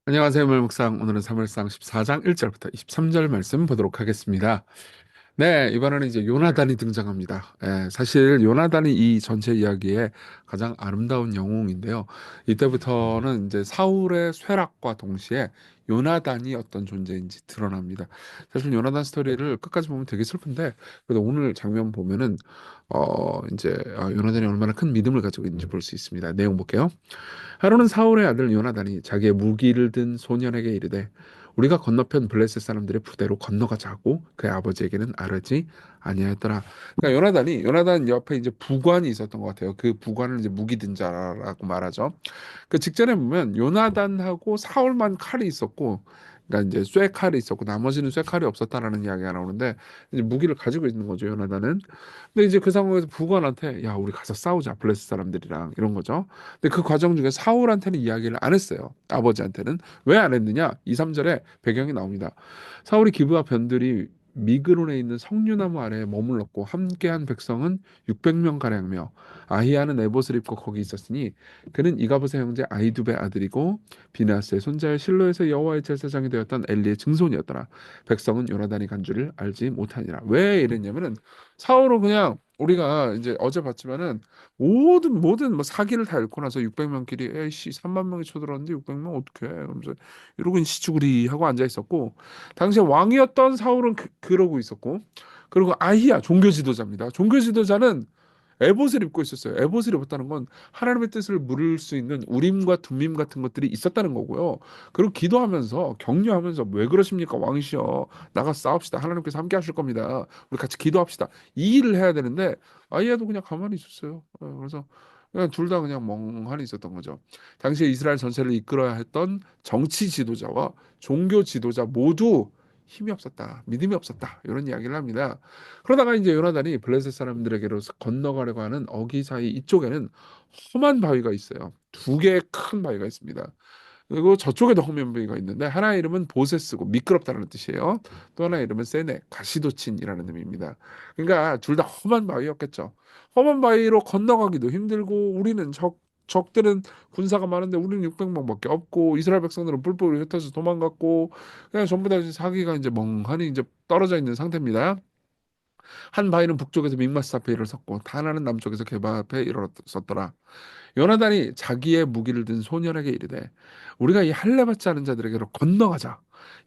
안녕하세요, 물묵상. 오늘은 사무엘상 14장 1절부터 23절 말씀 보도록 하겠습니다. 네, 이번에는 이제 요나단이 등장합니다. 사실 요나단이 이 전체 이야기의 가장 아름다운 영웅인데요. 이때부터는 이제 사울의 쇠락과 동시에 요나단이 어떤 존재인지 드러납니다. 사실 요나단 스토리를 끝까지 보면 되게 슬픈데, 그래도 오늘 장면 보면은 요나단이 얼마나 큰 믿음을 가지고 있는지 볼 수 있습니다. 내용 볼게요. 하루는 사울의 아들 요나단이 자기의 무기를 든 소년에게 이르되 우리가 건너편 블레셋 사람들의 부대로 건너가자고 그의 아버지에게는 아뢰지 아니하였더라. 그러니까 요나단 옆에 이제 부관이 있었던 것 같아요. 그 부관을 이제 무기 든 자라고 말하죠. 그 직전에 보면 요나단하고 사울만 칼이 있었고, 그러니까 이제 쇠칼이 있었고 나머지는 쇠칼이 없었다라는 이야기가 나오는데 이제 무기를 가지고 있는 거죠, 요나단은. 근데 이제 그 상황에서 부관한테 야, 우리 가서 싸우자, 블레셋 사람들이랑, 이런 거죠. 근데 그 과정 중에 사울한테는 이야기를 안 했어요. 아버지한테는. 왜 안 했느냐? 2, 3절에 배경이 나옵니다. 사울이 기브와 변들이 미그론에 있는 석류나무 아래에 머물렀고 함께한 백성은 600명 가량이며 아히야는 에봇을 입고 거기 있었으니 그는 이가봇의 형제 아이두베 아들이고 비나스의 손자의 실로에서 여호와의 제사장이 되었던 엘리의 증손이었더라. 백성은 요나단이 간 줄을 알지 못하니라. 왜 이랬냐면은 사울은 그냥, 우리가 이제 어제 봤지만은 모든 뭐 사기를 다 잃고 나서 600명끼리 에이씨 3만 명이 쳐들었는데 600명 어떡해, 그러면서 이러고 시추구리 하고 앉아 있었고, 당시에 왕이었던 사울은 그러고 있었고, 그리고 아히야 종교 지도자입니다. 종교 지도자는 에봇을 입고 있었어요. 에봇을 입었다는 건 하나님의 뜻을 물을 수 있는 우림과 둠밈 같은 것들이 있었다는 거고요. 그리고 기도하면서 격려하면서 왜 그러십니까 왕이시여, 나가 싸웁시다, 하나님께서 함께 하실 겁니다, 우리 같이 기도합시다, 이 일을 해야 되는데 아이야도 그냥 가만히 있었어요. 그래서 그냥 둘 다 그냥 멍하니 있었던 거죠. 당시에 이스라엘 전체를 이끌어야 했던 정치 지도자와 종교 지도자 모두 힘이 없었다, 믿음이 없었다, 이런 이야기를 합니다. 그러다가 이제 요나단이 블레셋 사람들에게로 건너가려고 하는 어기 사이 이쪽에는 험한 바위가 있어요. 두 개의 큰 바위가 있습니다. 그리고 저쪽에도 험한 바위가 있는데 하나의 이름은 보세스고 미끄럽다는 뜻이에요. 또 하나의 이름은 세네, 가시도친이라는 의미입니다. 그러니까 둘 다 험한 바위였겠죠. 험한 바위로 건너가기도 힘들고, 우리는 적들은 군사가 많은데 우리는 600명밖에 없고 이스라엘 백성들은 뿔뿔이 흩어져 도망갔고, 그냥 전부 다 사기가 이제 멍하니 이제 떨어져 있는 상태입니다. 한 바위는 북쪽에서 mik마스 앞에 일어섰고 하나는 남쪽에서 게바 앞에 일어섰더라. 요나단이 자기의 무기를 든 소년에게 이르되 우리가 이 할례 받지 않은 자들에게로 건너가자,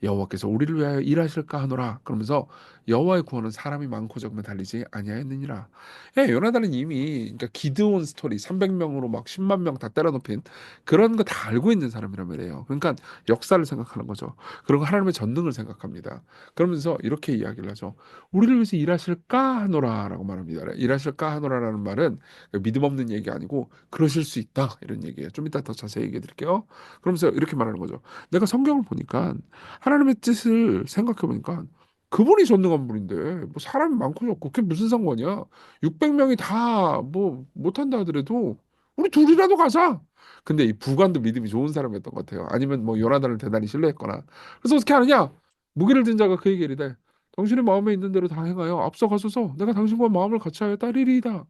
여호와께서 우리를 위하여 일하실까 하노라. 그러면서 여호와의 구원은 사람이 많고 적으면 달리지 아니하였느니라. 요나단은 이미, 그러니까 기드온 스토리 300명으로 막 10만 명 다 때려눕힌 그런 거 다 알고 있는 사람이란 말이에요. 그러니까 역사를 생각하는 거죠. 그리고 하나님의 전능을 생각합니다. 그러면서 이렇게 이야기를 하죠. 우리를 위해서 일하실까 하노라라고 말합니다. 일하실까 하노라라는 말은 믿음 없는 얘기 아니고 그러실 수 있다, 이런 얘기예요. 좀 이따 더 자세히 얘기해 드릴게요. 그러면서 이렇게 말하는 거죠. 내가 성경을 보니까 하나님의 뜻을 생각해 보니까 그분이 전능한 분인데 뭐 사람이 많고 적고 그게 무슨 상관이야? 600명이 다 뭐 못한다 하더라도 우리 둘이라도 가자. 근데 이 부관도 믿음이 좋은 사람이었던 것 같아요. 아니면 뭐 요나단을 대단히 신뢰했거나. 그래서 어떻게 하느냐? 무기를 든 자가 그에게 이르되 당신의 마음에 있는 대로 다 행하여 앞서가소서 내가 당신과 마음을 같이 하여 따르리이다.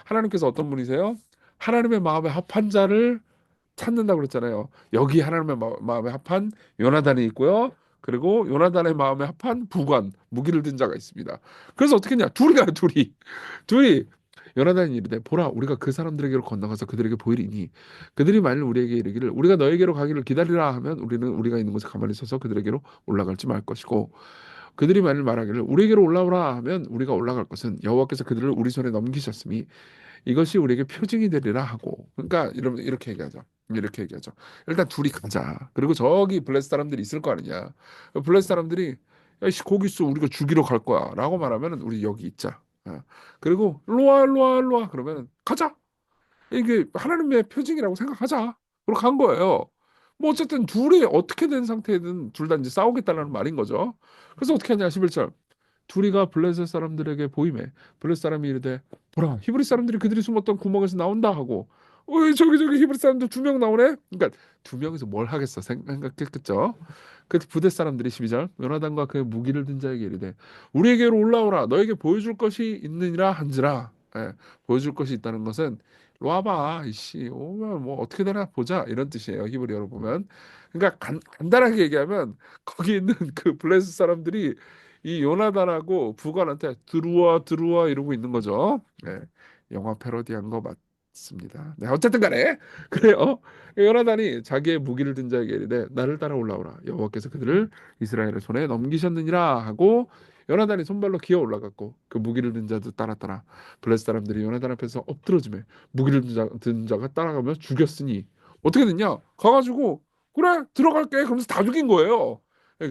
하나님께서 어떤 분이세요? 하나님의 마음에 합한 자를 찾는다고 그랬잖아요. 여기 하나님의 마음에 합한 요나단이 있고요. 그리고 요나단의 마음에 합한 부관, 무기를 든 자가 있습니다. 그래서 어떻게 했냐? 둘이 가요, 둘이. 요나단이 이르되 보라, 우리가 그 사람들에게로 건너가서 그들에게 보이리니 그들이 만일 우리에게 이르기를 우리가 너에게로 가기를 기다리라 하면 우리는 우리가 있는 곳에 가만히 서서 그들에게로 올라갈지 말 것이고, 그들이 만일 말하기를 우리에게로 올라오라 하면 우리가 올라갈 것은 여호와께서 그들을 우리 손에 넘기셨음이 이것이 우리에게 표징이 되리라 하고. 그러니까 이렇게 얘기하죠. 이렇게 얘기하죠. 일단 둘이 가자. 그리고 저기 블레셋 사람들이 있을 거 아니냐. 블레셋 사람들이 야씨 거기 있어, 우리가 죽이러 갈 거야라고 말하면은 우리 여기 있자. 그리고 일로와 그러면 가자. 이게 하나님의 표징이라고 생각하자. 그리고 간 거예요. 뭐 어쨌든 둘이 어떻게 된 상태든 둘 다 이제 싸우겠다는 말인 거죠. 그래서 어떻게 하냐, 11절. 둘이가 블레셋 사람들에게 보이매 블레셋 사람이 이르되 보라, 히브리 사람들이 그들이 숨었던 구멍에서 나온다 하고, 저기 히브리 사람들 2명 나오네. 그러니까 2명이서 뭘 하겠어 생각했겠죠. 그 부대 사람들이 12절 요나단과 그의 무기를 든 자에게 이르되 우리에게로 올라오라, 너에게 보여줄 것이 있느니라 한지라. 보여줄 것이 있다는 것은 로 와봐, 이씨, 오면 뭐 어떻게 되나 보자 이런 뜻이에요. 히브리어로 보면. 그러니까 간단하게 얘기하면 거기 있는 그 블레셋 사람들이 이 요나단하고 부관한테 들어와 들어와 이러고 있는 거죠. 네, 영화 패러디한 거 맞습니다. 네, 어쨌든 간에 그래요. 요나단이 자기의 무기를 든 자에게 이르되 나를 따라 올라오라. 여호와께서 그들을 이스라엘의 손에 넘기셨느니라 하고 요나단이 손발로 기어 올라갔고 그 무기를 든 자도 따랐더라. 블레셋 사람들이 요나단 앞에서 엎드러지매 무기를 든 자가 따라가며 죽였으니 어떻게 됐냐? 가가지고 그래 들어갈게 그러면서 다 죽인 거예요.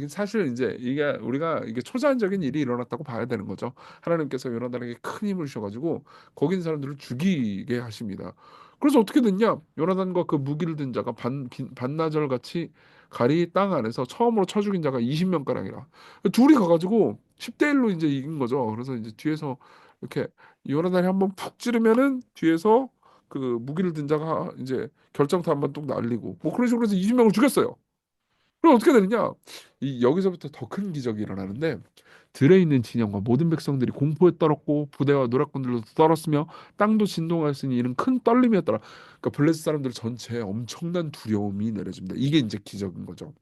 사실 이제 이게 우리가 이게 초자연적인 일이 일어났다고 봐야 되는 거죠. 하나님께서 요나단에게 큰 힘을 주셔가지고 거기 있는 사람들을 죽이게 하십니다. 그래서 어떻게 됐냐? 요나단과 그 무기를 든 자가 반나절 같이 가리 땅 안에서 처음으로 쳐 죽인 자가 20명 가량이라. 둘이 가가지고 10대 1로 이제 이긴 거죠. 그래서 이제 뒤에서 이렇게 요나단이 한번 푹 찌르면은 뒤에서 그 무기를 든 자가 이제 결정타 한번 뚝 날리고 뭐 그런 식으로 해서 20명을 죽였어요. 그럼 어떻게 되느냐? 이 여기서부터 더 큰 기적이 일어나는데 들에 있는 진영과 모든 백성들이 공포에 떨었고 부대와 노략군들도 떨었으며 땅도 진동하였으니 이는 큰 떨림이었더라. 그러니까 블레셋 사람들 전체에 엄청난 두려움이 내려집니다. 이게 이제 기적인 거죠.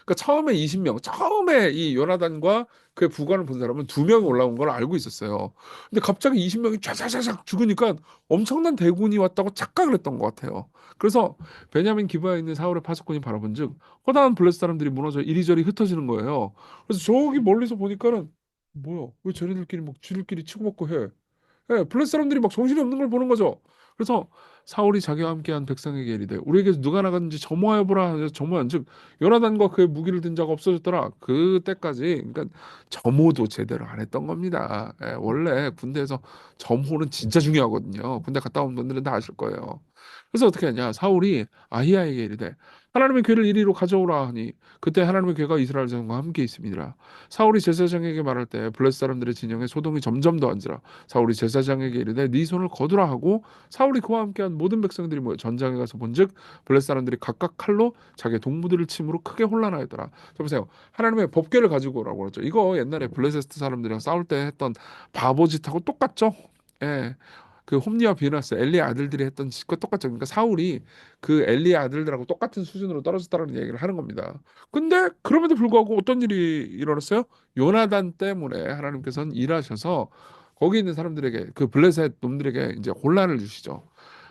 그러니까 처음에 20명, 처음에 이 요나단과 그의 부관을 본 사람은 2명 올라온 걸 알고 있었어요. 근데 갑자기 20명이 쫙쫙쫙 죽으니까 엄청난 대군이 왔다고 착각을 했던 것 같아요. 그래서 베냐민 기브아에 있는 사울의 파수꾼이 바라본즉 허다한 블레셋 사람들이 무너져 이리저리 흩어지는 거예요. 그래서 저기 멀리서 보니까는 뭐야? 왜 쟤네들끼리 막 쥐들끼리 치고받고 해? 예, 블레셋 사람들이 막 정신이 없는 걸 보는 거죠. 그래서 사울이 자기와 함께한 백성에게 이르되 우리에게서 누가 나갔는지 점호하여 보라. 점호한 즉 요나단과 그의 무기를 든 자가 없어졌더라. 그때까지 그러니까 점호도 제대로 안 했던 겁니다. 예, 원래 군대에서 점호는 진짜 중요하거든요. 군대 갔다 온 분들은 다 아실 거예요. 그래서 어떻게 하냐? 사울이 아히야에게 이르되 하나님의 괴를 이리로 가져오라 하니 그때 하나님의 괴가 이스라엘 자손과 함께 있습니다. 사울이 제사장에게 말할 때 블레셋 사람들의 진영에 소동이 점점 더앉으라. 사울이 제사장에게 이르되 네 손을 거두라 하고 사울이 그와 함께한 모든 백성들이 모여 전장에 가서 본즉 블레셋 사람들이 각각 칼로 자기 동무들을 침으로 크게 혼란하였더라. 자 보세요. 하나님의 법궤를 가지고 오라고 그러죠. 이거 옛날에 블레셋 사람들이랑 싸울 때 했던 바보짓하고 똑같죠? 예. 그 홈리와 비너스 엘리의 아들들이 했던 짓과 똑같죠. 그러니까 사울이 그 엘리의 아들들하고 똑같은 수준으로 떨어졌다라는 얘기를 하는 겁니다. 근데 그럼에도 불구하고 어떤 일이 일어났어요? 요나단 때문에 하나님께서는 일하셔서 거기 있는 사람들에게 그 블레셋 놈들에게 이제 혼란을 주시죠.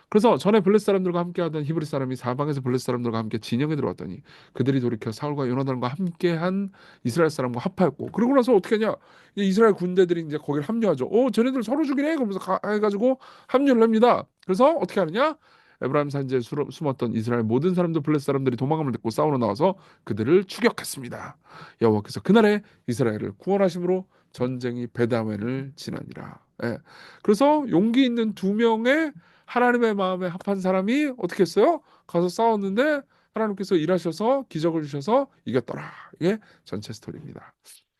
그래서 전에 블레셋 사람들과 함께하던 히브리 사람이 사방에서 블레셋 사람들과 함께 진영에 들어왔더니 그들이 돌이켜 사울과 요나단과 함께한 이스라엘 사람과 합하였고 그러고 나서 어떻게 하냐 이스라엘 군대들이 이제 거기를 합류하죠. 쟤네들 서로 죽이네 그러면서 해가지고 합류를 합니다. 그래서 어떻게 하느냐 에브라임 산지에 숨었던 이스라엘 모든 사람들 블레셋 사람들이 도망감을 듣고 싸우러 나와서 그들을 추격했습니다. 여호와께서 그날에 이스라엘을 구원하심으로 전쟁이 베다웬을 지나니라. 예. 그래서 용기 있는 2명의 하나님의 마음에 합한 사람이 어떻게 했어요? 가서 싸웠는데 하나님께서 일하셔서 기적을 주셔서 이겼더라. 이게 전체 스토리입니다.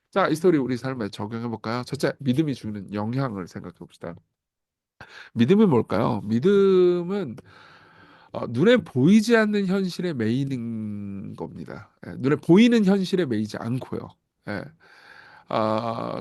자, 이 스토리 우리 삶에 적용해 볼까요? 첫째, 믿음이 주는 영향을 생각해 봅시다. 믿음은 뭘까요? 믿음은 눈에 보이지 않는 현실에 매이는 겁니다. 예, 눈에 보이는 현실에 매이지 않고요. 예.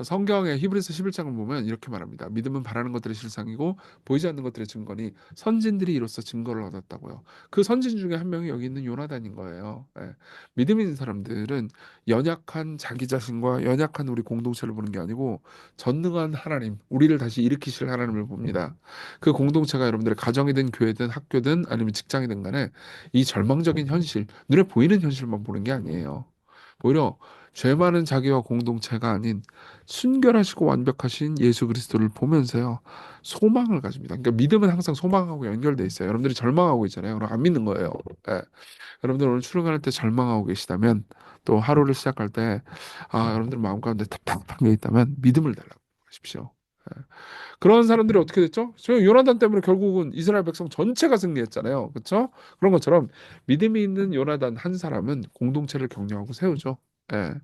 성경의 히브리서 11장을 보면 이렇게 말합니다. 믿음은 바라는 것들의 실상이고 보이지 않는 것들의 증거니 선진들이 이로써 증거를 얻었다고요. 그 선진 중에 한 명이 여기 있는 요나단인 거예요. 예. 믿음 있는 사람들은 연약한 자기 자신과 연약한 우리 공동체를 보는 게 아니고 전능한 하나님, 우리를 다시 일으키실 하나님을 봅니다. 그 공동체가 여러분들의 가정이든 교회든 학교든 아니면 직장이든 간에 이 절망적인 현실, 눈에 보이는 현실만 보는 게 아니에요. 오히려 죄 많은 자기와 공동체가 아닌 순결하시고 완벽하신 예수 그리스도를 보면서요 소망을 가집니다. 그러니까 믿음은 항상 소망하고 연결돼 있어요. 여러분들이 절망하고 있잖아요. 그럼 안 믿는 거예요. 예. 여러분들 오늘 출근할 때 절망하고 계시다면 또 하루를 시작할 때 여러분들 마음 가운데 답답한 게 있다면 믿음을 달라고 하십시오. 예. 그런 사람들이 어떻게 됐죠? 저 요나단 때문에 결국은 이스라엘 백성 전체가 승리했잖아요. 그렇죠? 그런 것처럼 믿음이 있는 요나단 한 사람은 공동체를 격려하고 세우죠. 예.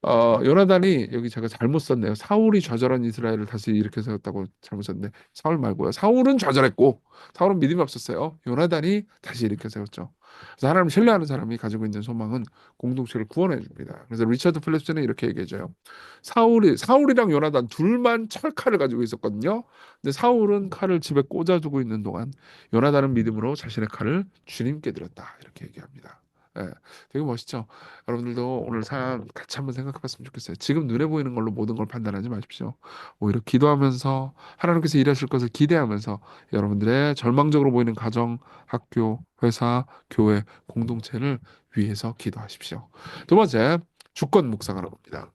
요나단이 여기 제가 잘못 썼네요. 사울이 좌절한 이스라엘을 다시 이렇게 세웠다고 잘못 썼는데 사울 말고요. 사울은 좌절했고 사울은 믿음이 없었어요. 요나단이 다시 이렇게 세웠죠. 그래서 하나님 신뢰하는 사람이 가지고 있는 소망은 공동체를 구원해 줍니다. 그래서 리처드 플랩스는 이렇게 얘기해줘요. 사울이랑 요나단 둘만 철칼을 가지고 있었거든요. 근데 사울은 칼을 집에 꽂아두고 있는 동안 요나단은 믿음으로 자신의 칼을 주님께 드렸다. 이렇게 얘기합니다. 예, 되게 멋있죠. 여러분들도 오늘 삶 같이 한번 생각해 봤으면 좋겠어요. 지금 눈에 보이는 걸로 모든 걸 판단하지 마십시오. 오히려 기도하면서 하나님께서 일하실 것을 기대하면서 여러분들의 절망적으로 보이는 가정, 학교, 회사, 교회, 공동체를 위해서 기도하십시오. 두 번째, 주권 묵상하는 겁니다.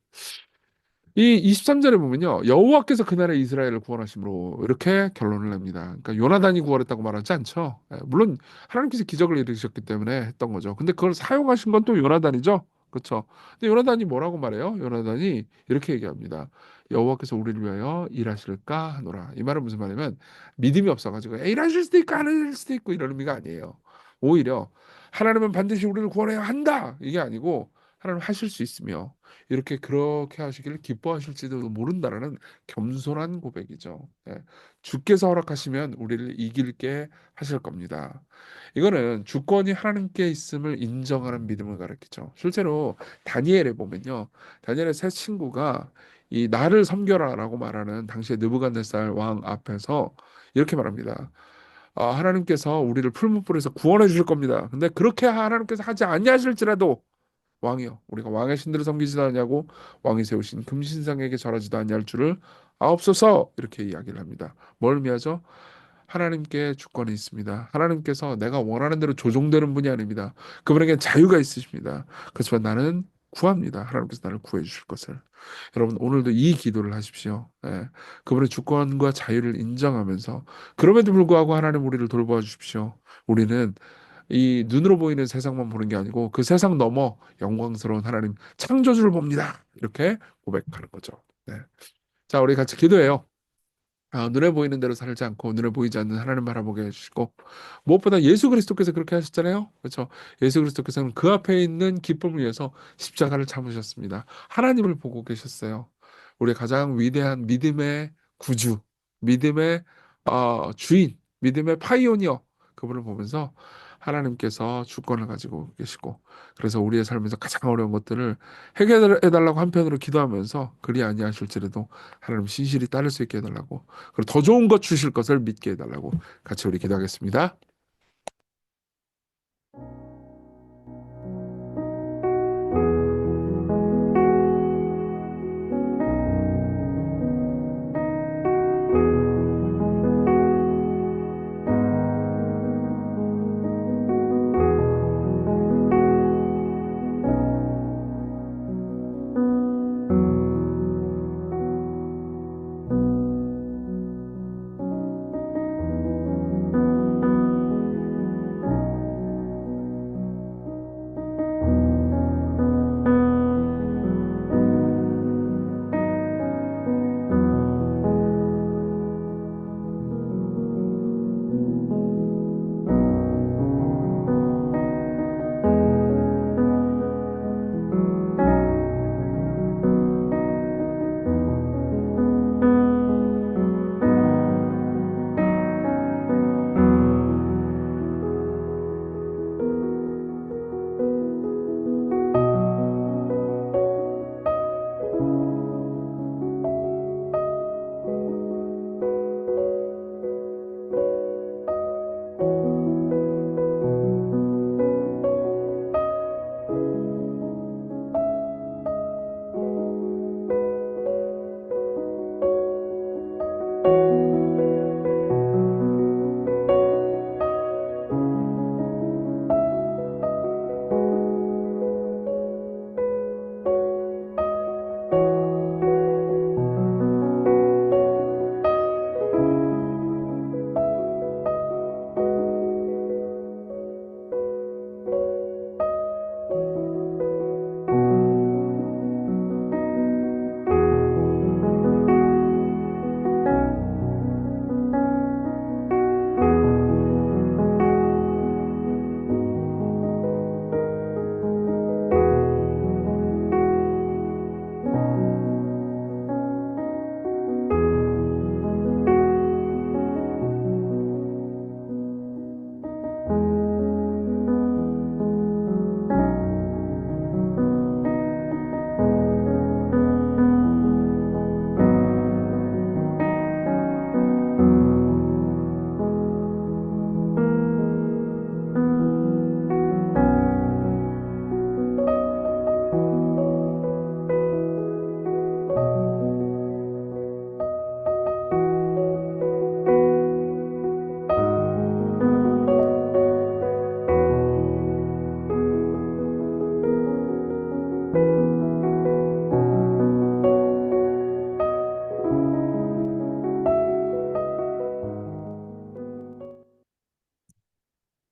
이 23절에 보면요. 여호와께서 그날에 이스라엘을 구원하심으로 이렇게 결론을 냅니다. 그러니까 요나단이 구원했다고 말하지 않죠. 물론 하나님께서 기적을 이루셨기 때문에 했던 거죠. 근데 그걸 사용하신 건 또 요나단이죠. 그렇죠. 근데 요나단이 뭐라고 말해요? 요나단이 이렇게 얘기합니다. 여호와께서 우리를 위하여 일하실까 하노라. 이 말은 무슨 말이냐면 믿음이 없어가지고 일하실 수도 있고 안 하실 수도 있고 이런 의미가 아니에요. 오히려 하나님은 반드시 우리를 구원해야 한다. 이게 아니고 하나님 하실 수 있으며 이렇게 그렇게 하시기를 기뻐하실지도 모른다라는 겸손한 고백이죠. 예. 주께서 허락하시면 우리를 이길게 하실 겁니다. 이거는 주권이 하나님께 있음을 인정하는 믿음을 가르치죠. 실제로 다니엘에 보면요. 다니엘의 세 친구가 이 나를 섬겨라라고 말하는 당시의 느부갓네살 왕 앞에서 이렇게 말합니다. 하나님께서 우리를 풀무불에서 구원해 주실 겁니다. 근데 그렇게 하나님께서 하지 아니하실지라도 왕이여 우리가 왕의 신들을 섬기지도 않냐고 왕이 세우신 금신상에게 절하지도 아니할 줄을 아옵소서 이렇게 이야기를 합니다. 뭘 의미하죠? 하나님께 주권이 있습니다. 하나님께서 내가 원하는 대로 조종되는 분이 아닙니다. 그분에게 자유가 있으십니다. 그렇지만 나는 구합니다. 하나님께서 나를 구해 주실 것을. 여러분 오늘도 이 기도를 하십시오. 예. 그분의 주권과 자유를 인정하면서 그럼에도 불구하고 하나님 우리를 돌보아 주십시오. 우리는 이 눈으로 보이는 세상만 보는 게 아니고 그 세상 넘어 영광스러운 하나님 창조주를 봅니다. 이렇게 고백하는 거죠. 네. 자, 우리 같이 기도해요. 눈에 보이는 대로 살지 않고 눈에 보이지 않는 하나님 바라보게 해주시고 무엇보다 예수 그리스도께서 그렇게 하셨잖아요. 그렇죠? 예수 그리스도께서는 그 앞에 있는 기쁨을 위해서 십자가를 참으셨습니다. 하나님을 보고 계셨어요. 우리 가장 위대한 믿음의 구주, 믿음의 주인, 믿음의 파이오니어 그분을 보면서 하나님께서 주권을 가지고 계시고 그래서 우리의 삶에서 가장 어려운 것들을 해결해달라고 한편으로 기도하면서 그리 아니하실지라도 하나님 신실히 따를 수 있게 해달라고 그리고 더 좋은 것 주실 것을 믿게 해달라고 같이 우리 기도하겠습니다.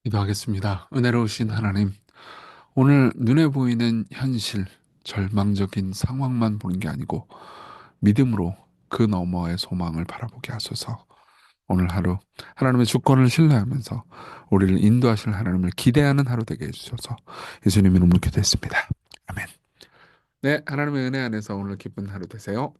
기도하겠습니다. 은혜로우신 하나님, 오늘 눈에 보이는 현실, 절망적인 상황만 보는 게 아니고 믿음으로 그 너머의 소망을 바라보게 하소서. 오늘 하루 하나님의 주권을 신뢰하면서 우리를 인도하실 하나님을 기대하는 하루 되게 해주셔서 예수님 이름으로 기도했습니다. 아멘. 네, 하나님의 은혜 안에서 오늘 기쁜 하루 되세요.